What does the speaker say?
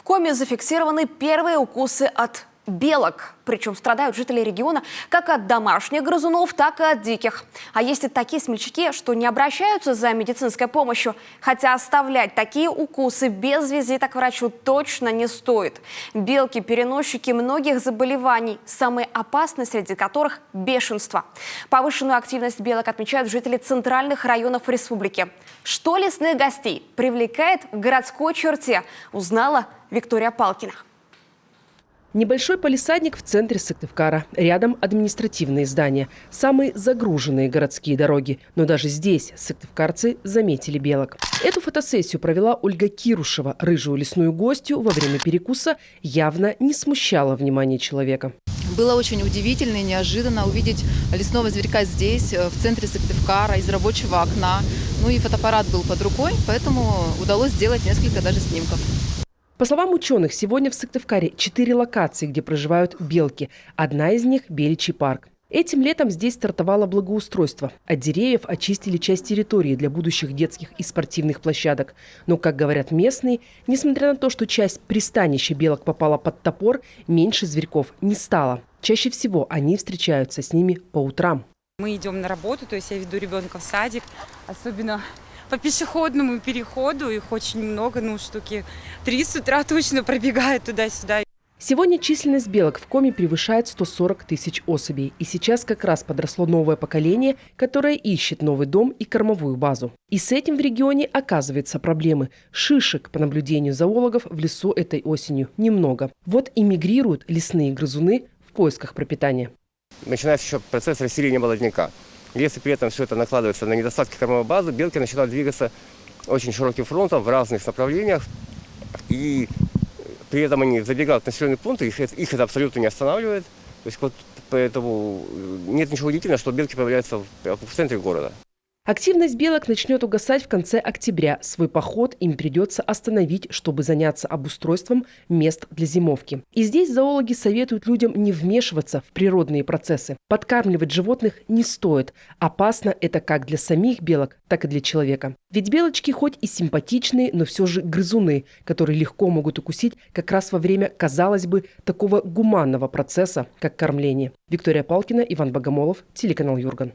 Коми зафиксированы первые укусы от белок. Причем страдают жители региона как от домашних грызунов, так и от диких. А есть и такие смельчаки, что не обращаются за медицинской помощью. Хотя оставлять такие укусы без визита к врачу точно не стоит. Белки – переносчики многих заболеваний, самые опасные среди которых – бешенство. Повышенную активность белок отмечают жители центральных районов республики. Что лесных гостей привлекает в городской черте, узнала Виктория Палкина. Небольшой палисадник в центре Сыктывкара. Рядом административные здания. Самые загруженные городские дороги. Но даже здесь сыктывкарцы заметили белок. Эту фотосессию провела Ольга Кирушева. Рыжую лесную гостью во время перекуса явно не смущало внимание человека. Было очень удивительно и неожиданно увидеть лесного зверька здесь, в центре Сыктывкара, из рабочего окна. Ну и фотоаппарат был под рукой, поэтому удалось сделать несколько даже снимков. По словам ученых, сегодня в Сыктывкаре 4 локации, где проживают белки. Одна из них – Беличий парк. Этим летом здесь стартовало благоустройство. От деревьев очистили часть территории для будущих детских и спортивных площадок. Но, как говорят местные, несмотря на то, что часть пристанища белок попала под топор, меньше зверьков не стало. Чаще всего они встречаются с ними по утрам. Мы идем на работу, то есть я веду ребенка в садик, особенно по пешеходному переходу, их очень много, штуки 3 с утра точно пробегают туда-сюда. Сегодня численность белок в Коми превышает 140 тысяч особей. И сейчас как раз подросло новое поколение, которое ищет новый дом и кормовую базу. И с этим в регионе оказываются проблемы. Шишек, по наблюдению зоологов, в лесу этой осенью немного. Вот и мигрируют лесные грызуны в поисках пропитания. Начинается еще процесс расселения молодняка. Если при этом все это накладывается на недостатки кормовой базы, белки начинают двигаться очень широким фронтом в разных направлениях. И при этом они забегают в населенные пункты, их это абсолютно не останавливает. То есть вот поэтому нет ничего удивительного, что белки появляются в центре города. Активность белок начнет угасать в конце октября. Свой поход им придется остановить, чтобы заняться обустройством мест для зимовки. И здесь зоологи советуют людям не вмешиваться в природные процессы. Подкармливать животных не стоит. Опасно это как для самих белок, так и для человека. Ведь белочки хоть и симпатичные, но все же грызуны, которые легко могут укусить как раз во время, казалось бы, такого гуманного процесса, как кормление. Виктория Палкина, Иван Богомолов, телеканал Юрган.